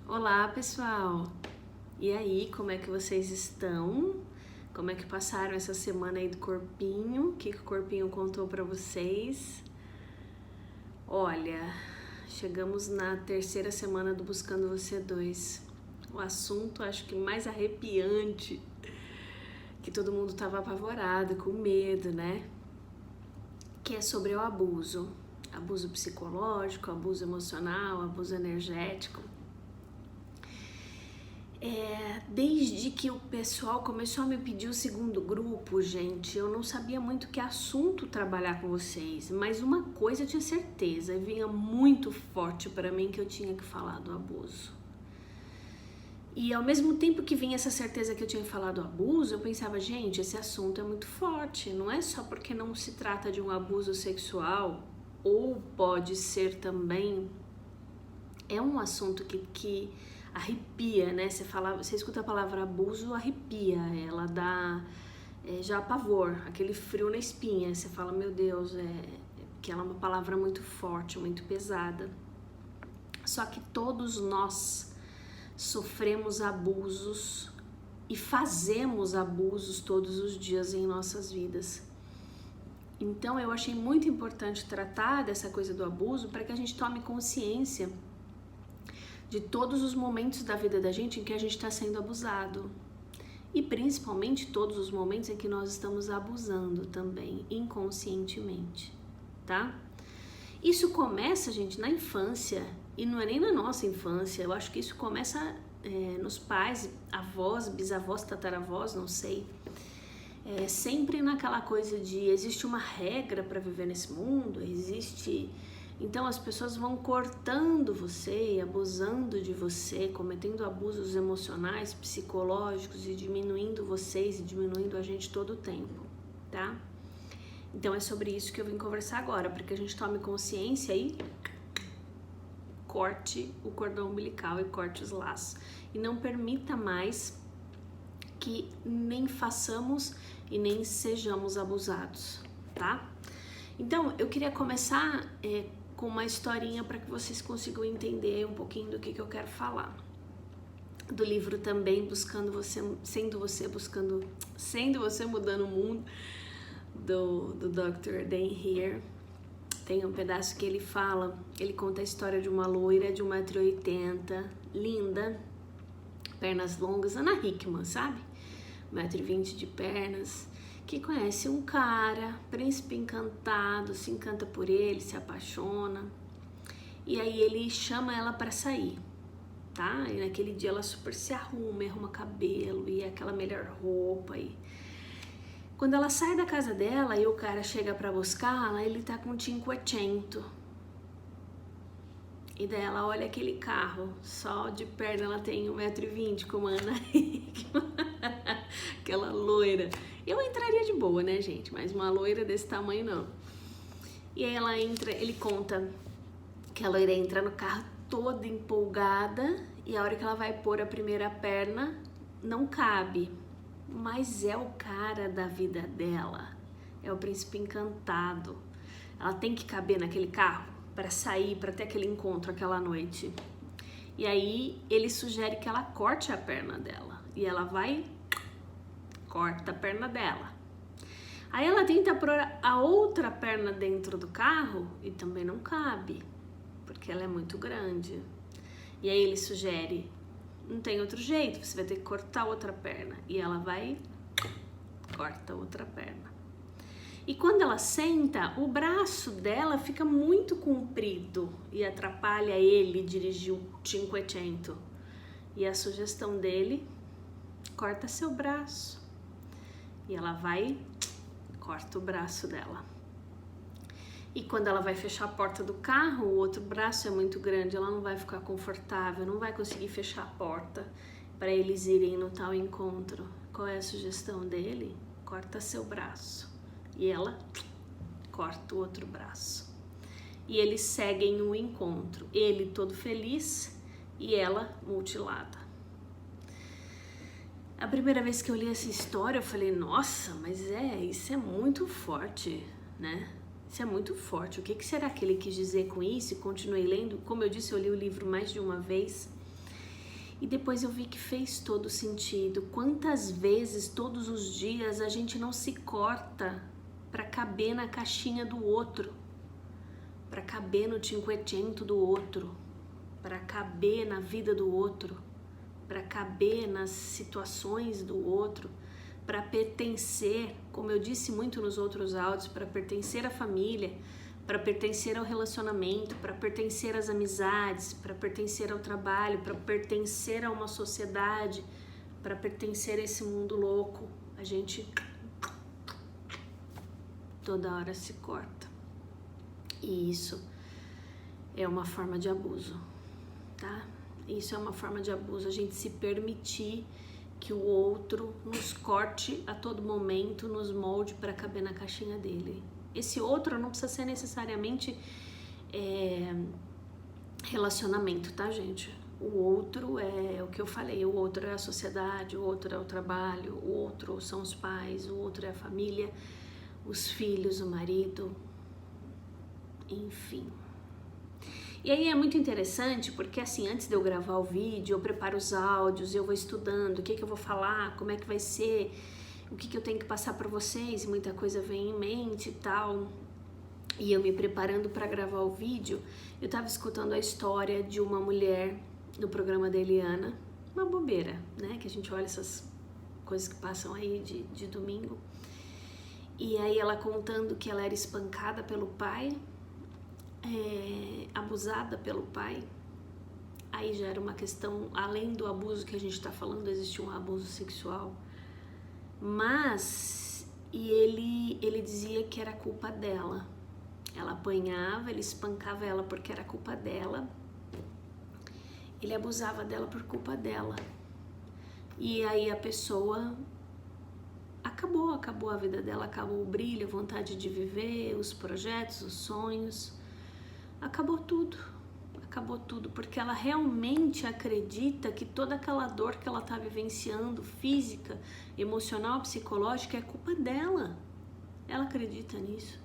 Olá, pessoal! E aí, como é que vocês estão? Como é que passaram essa semana aí do corpinho? O que o corpinho contou pra vocês? Olha, chegamos na terceira semana do Buscando Você 2. O assunto, acho que mais arrepiante, que todo mundo tava apavorado, com medo, né? Que é sobre o abuso. Abuso psicológico, abuso emocional, abuso energético. Desde que o pessoal começou a me pedir o segundo grupo, gente, eu não sabia muito que assunto trabalhar com vocês, mas uma coisa eu tinha certeza, vinha muito forte para mim que eu tinha que falar do abuso. E ao mesmo tempo que vinha essa certeza que eu tinha que falar do abuso, eu pensava, gente, esse assunto é muito forte, não é só porque não se trata de um abuso sexual, ou pode ser também, é um assunto que arrepia, né? Você escuta a palavra abuso, arrepia, ela dá já pavor, aquele frio na espinha. Você fala, meu Deus, que ela é uma palavra muito forte, muito pesada. Só que todos nós sofremos abusos e fazemos abusos todos os dias em nossas vidas. Então eu achei muito importante tratar dessa coisa do abuso para que a gente tome consciência de todos os momentos da vida da gente em que a gente está sendo abusado. E principalmente todos os momentos em que nós estamos abusando também, inconscientemente, tá? Isso começa, gente, na infância, e não é nem na nossa infância, eu acho que isso começa nos pais, avós, bisavós, tataravós, não sei. Sempre naquela coisa de existe uma regra para viver nesse mundo, existe... Então as pessoas vão cortando você, abusando de você, cometendo abusos emocionais, psicológicos e diminuindo vocês e diminuindo a gente todo o tempo, tá? Então é sobre isso que eu vim conversar agora, para que a gente tome consciência e corte o cordão umbilical e corte os laços. E não permita mais que nem façamos e nem sejamos abusados, tá? Então eu queria começar com uma historinha para que vocês consigam entender um pouquinho do que eu quero falar. Do livro também, Buscando Você, Sendo Você Mudando o Mundo, do Dr. Dan Heer. Tem um pedaço que ele fala, ele conta a história de uma loira de 1,80 m, linda, pernas longas, Ana Hickman, sabe? 1,20 m de pernas, que conhece um cara, príncipe encantado, se encanta por ele, se apaixona, e aí ele chama ela para sair, tá? E naquele dia ela super se arruma cabelo e aquela melhor roupa. E quando ela sai da casa dela e o cara chega para buscá-la, ele tá com 500. E daí ela olha aquele carro, só de perna ela tem 1,20 m, como a Ana Hickman, aquela loira. Eu entraria de boa, né, gente? Mas uma loira desse tamanho, não. E aí ela entra, ele conta que a loira entra no carro toda empolgada e a hora que ela vai pôr a primeira perna, não cabe. Mas é o cara da vida dela, é o príncipe encantado. Ela tem que caber naquele carro para sair, para ter aquele encontro aquela noite. E aí ele sugere que ela corte a perna dela. E ela vai, corta a perna dela. Aí ela tenta pôr a outra perna dentro do carro e também não cabe, porque ela é muito grande. E aí ele sugere, não tem outro jeito, você vai ter que cortar outra perna. E ela vai, corta outra perna. E quando ela senta, o braço dela fica muito comprido e atrapalha ele dirigir o 500. E a sugestão dele, corta seu braço. E ela vai, corta o braço dela. E quando ela vai fechar a porta do carro, o outro braço é muito grande, ela não vai ficar confortável, não vai conseguir fechar a porta para eles irem no tal encontro. Qual é a sugestão dele? Corta seu braço. E ela corta o outro braço. E eles seguem o encontro. Ele todo feliz e ela mutilada. A primeira vez que eu li essa história, eu falei, nossa, mas isso é muito forte, né? Isso é muito forte. O que será que ele quis dizer com isso? E continuei lendo. Como eu disse, eu li o livro mais de uma vez. E depois eu vi que fez todo sentido. Quantas vezes, todos os dias, a gente não se corta para caber na caixinha do outro, para caber no cinquecento do outro, para caber na vida do outro, para caber nas situações do outro, para pertencer, como eu disse muito nos outros áudios, para pertencer à família, para pertencer ao relacionamento, para pertencer às amizades, para pertencer ao trabalho, para pertencer a uma sociedade, para pertencer a esse mundo louco. A gente toda hora se corta. E isso é uma forma de abuso, tá? Isso é uma forma de abuso, a gente se permitir que o outro nos corte a todo momento, nos molde para caber na caixinha dele. Esse outro não precisa ser necessariamente relacionamento, tá, gente? O outro é o que eu falei, o outro é a sociedade, o outro é o trabalho, o outro são os pais, o outro é a família, os filhos, o marido, enfim. E aí é muito interessante porque assim, antes de eu gravar o vídeo, eu preparo os áudios, eu vou estudando o que eu vou falar, como é que vai ser, o que eu tenho que passar para vocês, e muita coisa vem em mente e tal. E eu me preparando para gravar o vídeo, eu tava escutando a história de uma mulher no programa da Eliana, uma bobeira, né? Que a gente olha essas coisas que passam aí de domingo. E aí ela contando que ela era espancada pelo pai, abusada pelo pai. Aí já era uma questão, além do abuso que a gente tá falando, existe um abuso sexual. Mas, e ele dizia que era culpa dela. Ela apanhava, ele espancava ela porque era culpa dela. Ele abusava dela por culpa dela. E aí a pessoa acabou a vida dela, acabou o brilho, a vontade de viver, os projetos, os sonhos. Acabou tudo, porque ela realmente acredita que toda aquela dor que ela está vivenciando, física, emocional, psicológica, é culpa dela. Ela acredita nisso,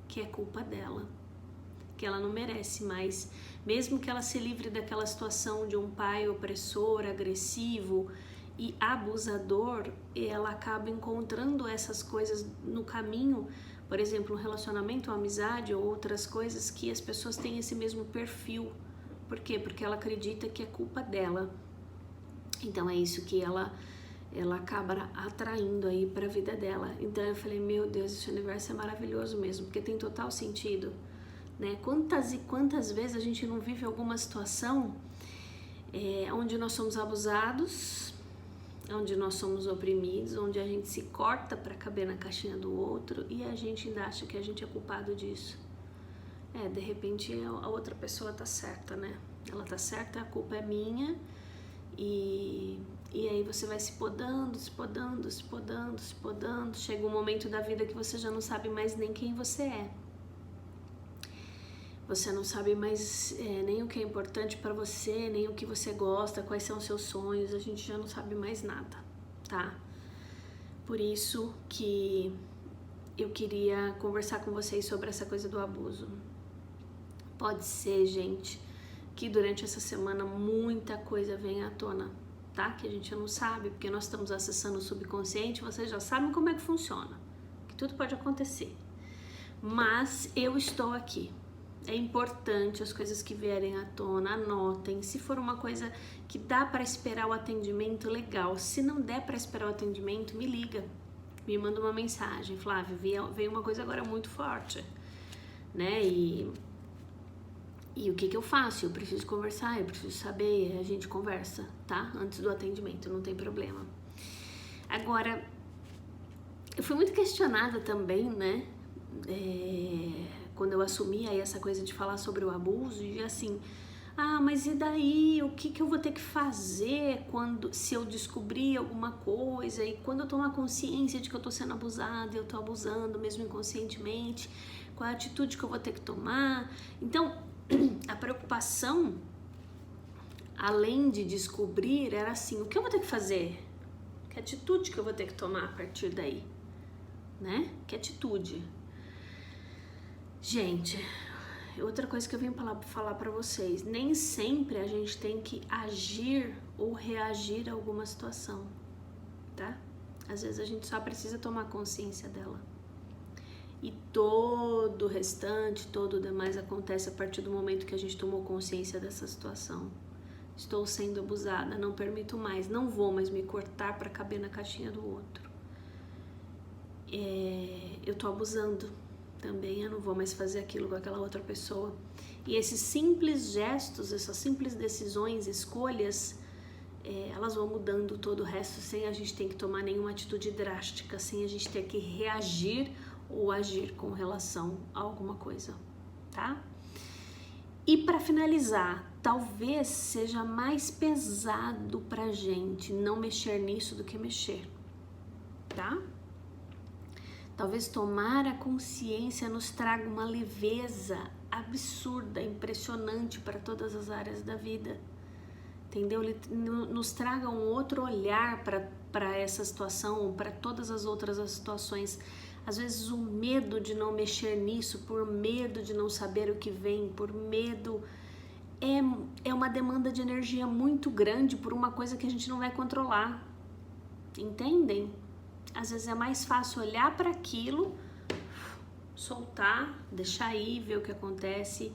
que é culpa dela, que ela não merece mais, mesmo que ela se livre daquela situação de um pai opressor, agressivo e abusador, ela acaba encontrando essas coisas no caminho. Por exemplo, um relacionamento, uma amizade ou outras coisas que as pessoas têm esse mesmo perfil. Por quê? Porque ela acredita que é culpa dela. Então é isso que ela acaba atraindo aí para a vida dela. Então eu falei, meu Deus, esse universo é maravilhoso mesmo, porque tem total sentido, né? Quantas e quantas vezes a gente não vive alguma situação onde nós somos abusados, onde nós somos oprimidos, onde a gente se corta para caber na caixinha do outro e a gente ainda acha que a gente é culpado disso. De repente a outra pessoa tá certa, né? Ela tá certa, a culpa é minha. E aí você vai se podando, chega um momento da vida que você já não sabe mais nem quem você é. Você não sabe mais nem o que é importante para você, nem o que você gosta, quais são os seus sonhos, a gente já não sabe mais nada, tá? Por isso que eu queria conversar com vocês sobre essa coisa do abuso. Pode ser, gente, que durante essa semana muita coisa venha à tona, tá? Que a gente não sabe, porque nós estamos acessando o subconsciente, vocês já sabem como é que funciona, que tudo pode acontecer. Mas eu estou aqui. É importante as coisas que vierem à tona, anotem. Se for uma coisa que dá para esperar o atendimento, legal. Se não der para esperar o atendimento, me liga, me manda uma mensagem. Flávio, veio uma coisa agora muito forte, né? E o que eu faço? Eu preciso conversar, eu preciso saber, a gente conversa, tá? Antes do atendimento, não tem problema. Agora, eu fui muito questionada também, né? Quando eu assumi aí essa coisa de falar sobre o abuso, e assim, mas e daí? O que eu vou ter que fazer se eu descobrir alguma coisa? E quando eu tomar consciência de que eu tô sendo abusada, eu tô abusando mesmo inconscientemente, qual é a atitude que eu vou ter que tomar? Então, a preocupação, além de descobrir, era assim, o que eu vou ter que fazer? Que atitude que eu vou ter que tomar a partir daí? Né? Que atitude? Gente, outra coisa que eu vim falar para vocês, nem sempre a gente tem que agir ou reagir a alguma situação, tá? Às vezes a gente só precisa tomar consciência dela. E todo o restante, todo o demais acontece a partir do momento que a gente tomou consciência dessa situação. Estou sendo abusada, não permito mais, não vou mais me cortar para caber na caixinha do outro. Eu tô abusando também, eu não vou mais fazer aquilo com aquela outra pessoa. E esses simples gestos, essas simples decisões, escolhas, elas vão mudando todo o resto sem a gente ter que tomar nenhuma atitude drástica, sem a gente ter que reagir ou agir com relação a alguma coisa, tá? E para finalizar, talvez seja mais pesado pra gente não mexer nisso do que mexer, tá? Talvez tomar a consciência nos traga uma leveza absurda, impressionante para todas as áreas da vida, entendeu? Ele nos traga um outro olhar para essa situação ou para todas as outras situações. Às vezes o medo de não mexer nisso, por medo de não saber o que vem, por medo, é uma demanda de energia muito grande por uma coisa que a gente não vai controlar, entendem? Às vezes é mais fácil olhar para aquilo, soltar, deixar ir, ver o que acontece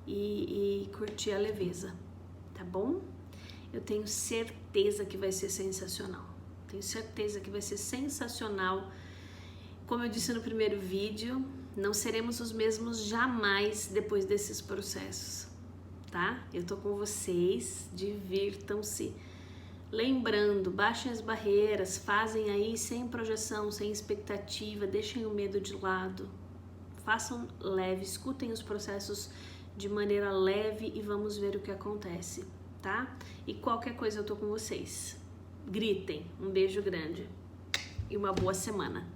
e curtir a leveza, tá bom? Eu tenho certeza que vai ser sensacional. Tenho certeza que vai ser sensacional. Como eu disse no primeiro vídeo, não seremos os mesmos jamais depois desses processos, tá? Eu tô com vocês, divirtam-se. Lembrando, baixem as barreiras, fazem aí sem projeção, sem expectativa, deixem o medo de lado, façam leve, escutem os processos de maneira leve e vamos ver o que acontece, tá? E qualquer coisa eu tô com vocês. Gritem, um beijo grande e uma boa semana.